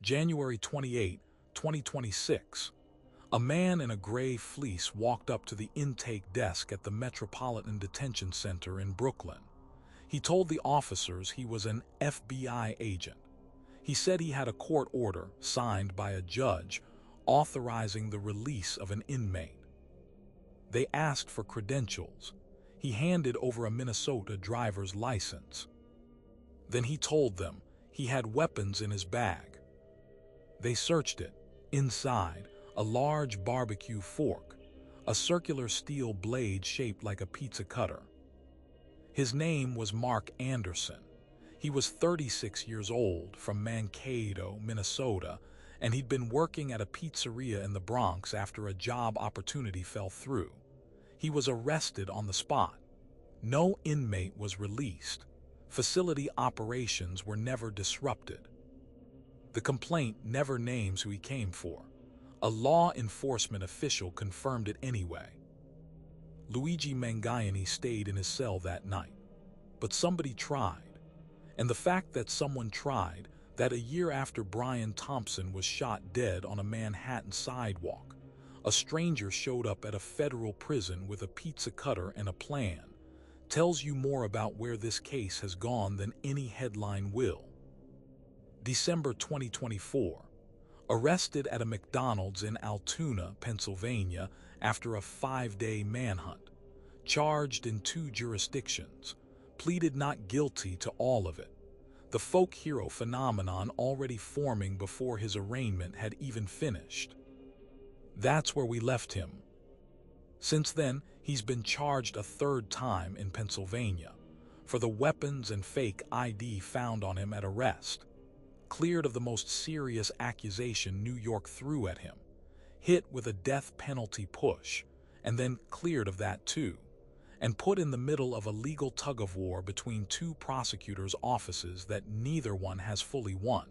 January 28, 2026. A man in a gray fleece walked up to the intake desk at the Metropolitan Detention Center in Brooklyn. He told the officers he was an FBI agent. He said he had a court order signed by a judge authorizing the release of an inmate. They asked for credentials. He handed over a Minnesota driver's license. Then he told them he had weapons in his bag. They searched it. Inside, a large barbecue fork, a circular steel blade shaped like a pizza cutter. His name was Mark Anderson. He was 36 years old, from Mankato, Minnesota, and he'd been working at a pizzeria in the Bronx after a job opportunity fell through. He was arrested on the spot. No inmate was released. Facility operations were never disrupted. The complaint never names who he came for. A law enforcement official confirmed it anyway. Luigi Mangione stayed in his cell that night. But somebody tried. And the fact that someone tried, that a year after Brian Thompson was shot dead on a Manhattan sidewalk, a stranger showed up at a federal prison with a pizza cutter and a plan, tells you more about where this case has gone than any headline will. December 2024. Arrested at a McDonald's in Altoona, Pennsylvania, after a 5-day manhunt. Charged in 2 jurisdictions. Pleaded not guilty to all of it. The folk hero phenomenon already forming before his arraignment had even finished. That's where we left him. Since then, he's been charged a 3rd time in Pennsylvania for the weapons and fake ID found on him at arrest. Cleared of the most serious accusation New York threw at him, hit with a death penalty push, and then cleared of that too, and put in the middle of a legal tug-of-war between 2 prosecutors' offices that neither one has fully won.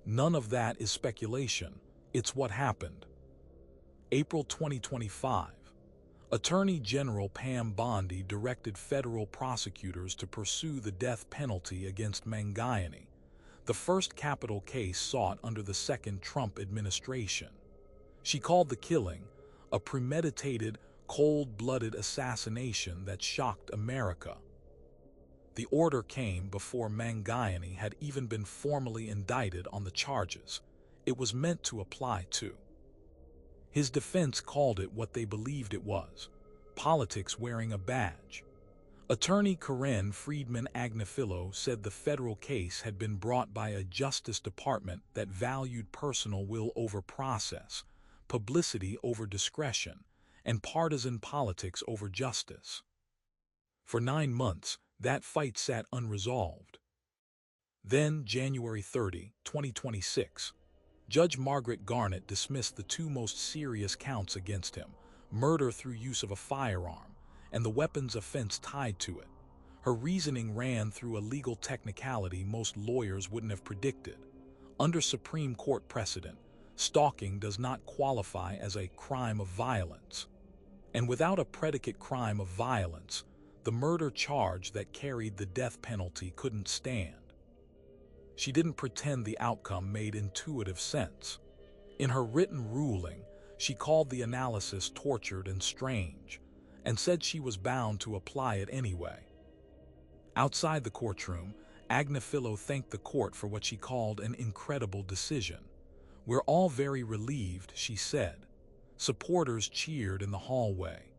None of that is speculation, it's what happened. April 2025. Attorney General Pam Bondi directed federal prosecutors to pursue the death penalty against Mangione, the first capital case sought under the second Trump administration. She called the killing a premeditated, cold-blooded assassination that shocked America. The order came before Mangione had even been formally indicted on the charges it was meant to apply to. His defense called it what they believed it was: politics wearing a badge. Attorney Karen Friedman Agnifilo said the federal case had been brought by a Justice Department that valued personal will over process, publicity over discretion, and partisan politics over justice. For 9 months, that fight sat unresolved. Then, January 30, 2026, Judge Margaret Garnett dismissed the 2 most serious counts against him: murder through use of a firearm, and the weapons offense tied to it. Her reasoning ran through a legal technicality most lawyers wouldn't have predicted. Under Supreme Court precedent, stalking does not qualify as a crime of violence. And without a predicate crime of violence, the murder charge that carried the death penalty couldn't stand. She didn't pretend the outcome made intuitive sense. In her written ruling, she called the analysis tortured and strange, and said she was bound to apply it anyway. Outside the courtroom, Agnifilo thanked the court for what she called an incredible decision. "We're all very relieved," she said. Supporters cheered in the hallway.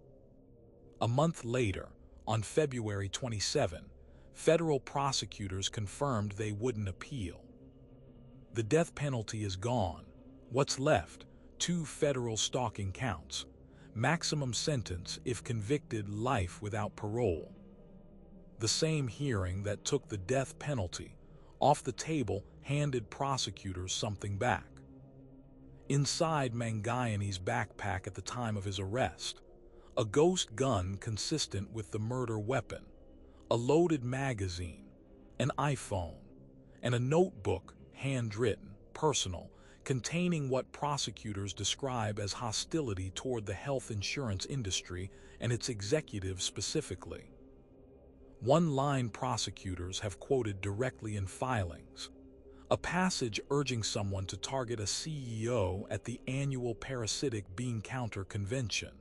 A month later, on February 27, federal prosecutors confirmed they wouldn't appeal. The death penalty is gone. What's left? 2 federal stalking counts. Maximum sentence, if convicted, life without parole. The same hearing that took the death penalty off the table handed prosecutors something back. Inside Mangione's backpack at the time of his arrest, a ghost gun consistent with the murder weapon, a loaded magazine, an iPhone, and a notebook, handwritten, personal, containing what prosecutors describe as hostility toward the health insurance industry and its executives specifically. One-line prosecutors have quoted directly in filings. a passage urging someone to target a CEO at the annual Parasitic Bean Counter Convention,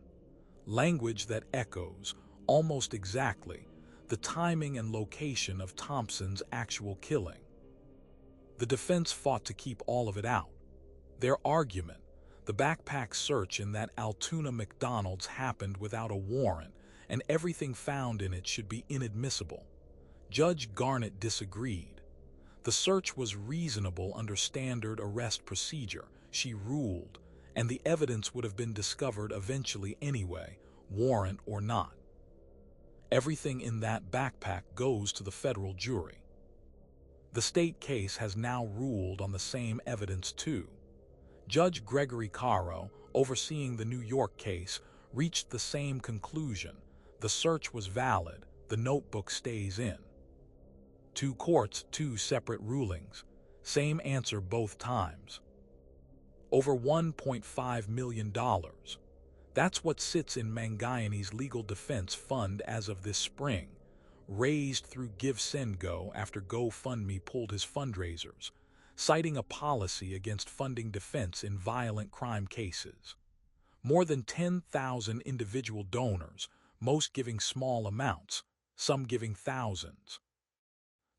language that echoes, almost exactly, the timing and location of Thompson's actual killing. The defense fought to keep all of it out. Their argument, the backpack search in that Altoona McDonald's happened without a warrant and everything found in it should be inadmissible. Judge Garnett disagreed. The search was reasonable under standard arrest procedure, she ruled, and the evidence would have been discovered eventually anyway, warrant or not. Everything in that backpack goes to the federal jury. The state case has now ruled on the same evidence too. Judge Gregory Caro, overseeing the New York case, reached the same conclusion. The search was valid, the notebook stays in. Two courts, two separate rulings. Same answer both times. Over $1.5 million. That's what sits in Mangione's legal defense fund as of this spring, raised through GiveSendGo after GoFundMe pulled his fundraisers, citing a policy against funding defense in violent crime cases. More than 10,000 individual donors, most giving small amounts, some giving thousands.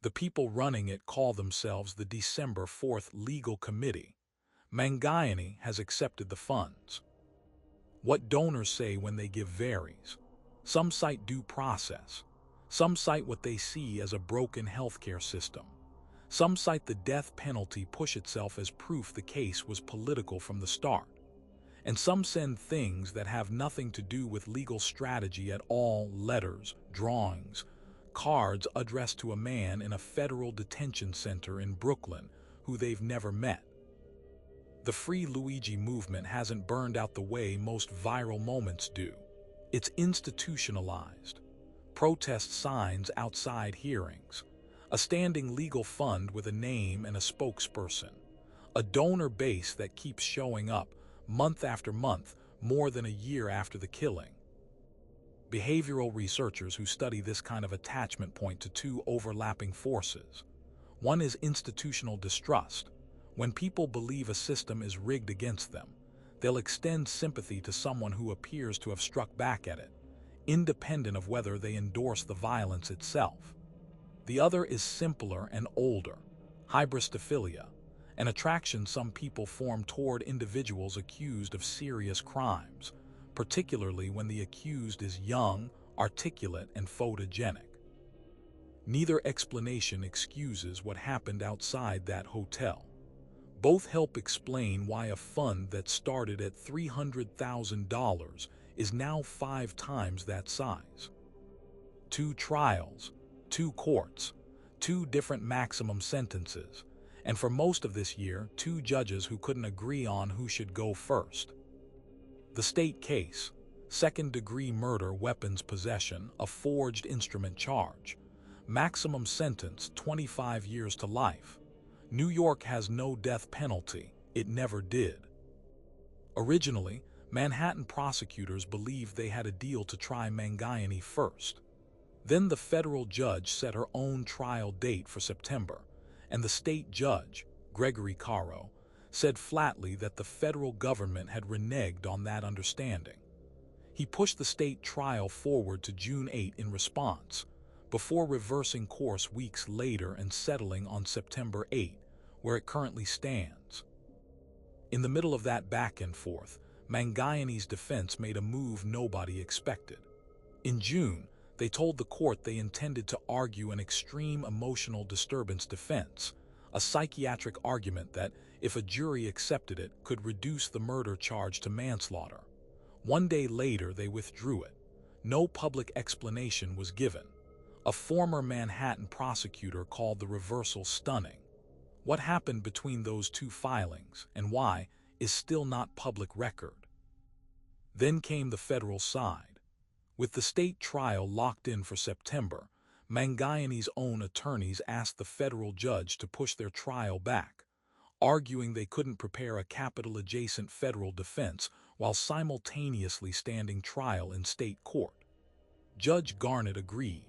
The people running it call themselves the December 4th Legal Committee. Mangione has accepted the funds. What donors say when they give varies. Some cite due process. Some cite what they see as a broken healthcare system. Some cite the death penalty push itself as proof the case was political from the start. And some send things that have nothing to do with legal strategy at all, letters, drawings, cards addressed to a man in a federal detention center in Brooklyn who they've never met. The Free Luigi movement hasn't burned out the way most viral moments do. It's institutionalized. Protest signs outside hearings, a standing legal fund with a name and a spokesperson, a donor base that keeps showing up month after month, more than a year after the killing. Behavioral researchers who study this kind of attachment point to two overlapping forces. One is institutional distrust. When people believe a system is rigged against them, they'll extend sympathy to someone who appears to have struck back at it, independent of whether they endorse the violence itself. The other is simpler and older, hybristophilia, an attraction some people form toward individuals accused of serious crimes, particularly when the accused is young, articulate, and photogenic. Neither explanation excuses what happened outside that hotel. Both help explain why a fund that started at $300,000 is now 5 times that size. 2 trials, 2 courts, 2 different maximum sentences, and for most of this year, 2 judges who couldn't agree on who should go first. The state case, second-degree murder, weapons possession, a forged instrument charge. Maximum sentence, 25 years to life. New York has no death penalty. It never did. Originally, Manhattan prosecutors believed they had a deal to try Mangione first. Then the federal judge set her own trial date for September, and the state judge, Gregory Caro, said flatly that the federal government had reneged on that understanding. He pushed the state trial forward to June 8 in response, before reversing course weeks later and settling on September 8, where it currently stands. In the middle of that back and forth, Mangione's defense made a move nobody expected. In June, they told the court they intended to argue an extreme emotional disturbance defense, a psychiatric argument that, if a jury accepted it, could reduce the murder charge to manslaughter. 1 day later, they withdrew it. No public explanation was given. A former Manhattan prosecutor called the reversal stunning. What happened between those 2 filings, and why, is still not public record. Then came the federal side. With the state trial locked in for September, Mangione's own attorneys asked the federal judge to push their trial back, arguing they couldn't prepare a capital-adjacent federal defense while simultaneously standing trial in state court. Judge Garnett agreed.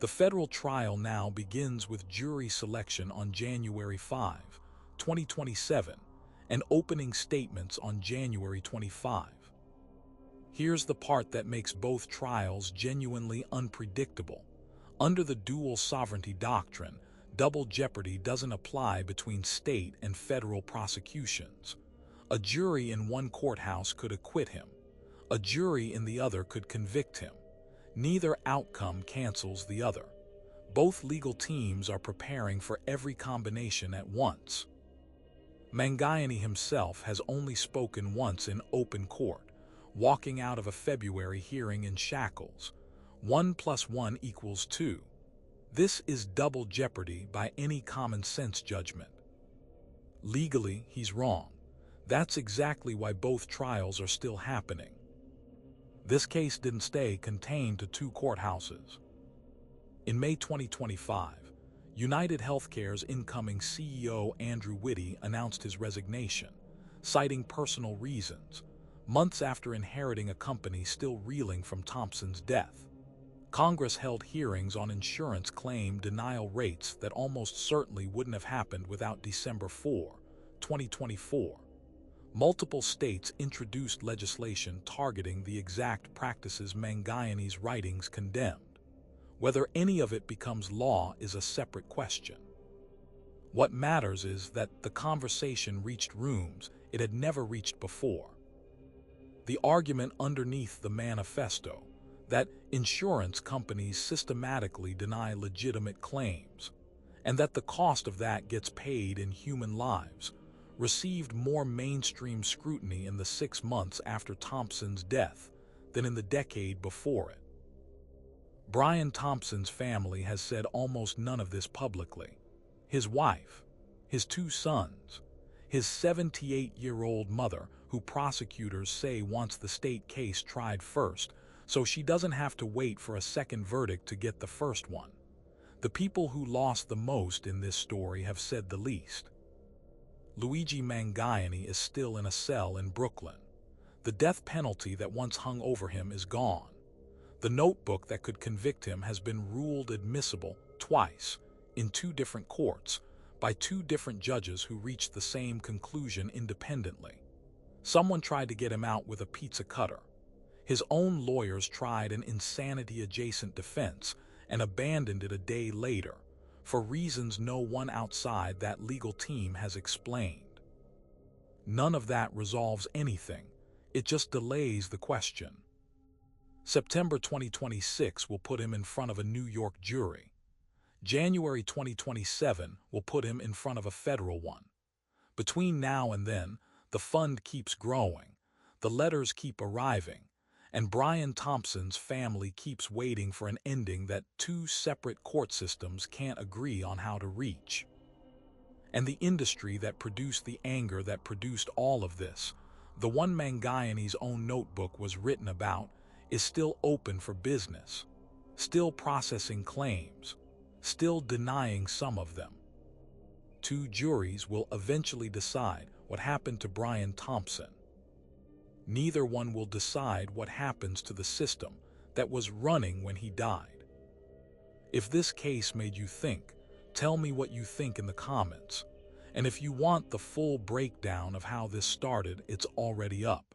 The federal trial now begins with jury selection on January 5, 2027, and opening statements on January 25. Here's the part that makes both trials genuinely unpredictable. Under the dual sovereignty doctrine, double jeopardy doesn't apply between state and federal prosecutions. A jury in one courthouse could acquit him. A jury in the other could convict him. Neither outcome cancels the other. Both legal teams are preparing for every combination at once. Mangione himself has only spoken once in open court, walking out of a February hearing in shackles. 1 + 1 = 2. This is double jeopardy by any common sense judgment. Legally, he's wrong. That's exactly why both trials are still happening. This case didn't stay contained to two courthouses. In May 2025, United Healthcare's incoming CEO Andrew Whitty announced his resignation, citing personal reasons, months after inheriting a company still reeling from Thompson's death. Congress held hearings on insurance claim denial rates that almost certainly wouldn't have happened without December 4, 2024. Multiple states introduced legislation targeting the exact practices Mangione's writings condemned. Whether any of it becomes law is a separate question. What matters is that the conversation reached rooms it had never reached before. The argument underneath the manifesto, that insurance companies systematically deny legitimate claims, and that the cost of that gets paid in human lives, received more mainstream scrutiny in the 6 months after Thompson's death than in the decade before it. Brian Thompson's family has said almost none of this publicly. His wife, his 2 sons, his 78-year-old mother, who prosecutors say wants the state case tried first, so she doesn't have to wait for a second verdict to get the first one. The people who lost the most in this story have said the least. Luigi Mangione is still in a cell in Brooklyn. The death penalty that once hung over him is gone. The notebook that could convict him has been ruled admissible twice, in 2 different courts, by 2 different judges who reached the same conclusion independently. Someone tried to get him out with a pizza cutter. His own lawyers tried an insanity-adjacent defense and abandoned it a day later, for reasons no one outside that legal team has explained. None of that resolves anything. It just delays the question. September 2026 will put him in front of a New York jury. January 2027 will put him in front of a federal one. Between now and then, the fund keeps growing, the letters keep arriving, and Brian Thompson's family keeps waiting for an ending that 2 separate court systems can't agree on how to reach. And the industry that produced the anger that produced all of this, the one Mangione's own notebook was written about, is still open for business, still processing claims, still denying some of them. 2 juries will eventually decide what happened to Brian Thompson. Neither one will decide what happens to the system that was running when he died. If this case made you think, tell me what you think in the comments. And if you want the full breakdown of how this started, it's already up.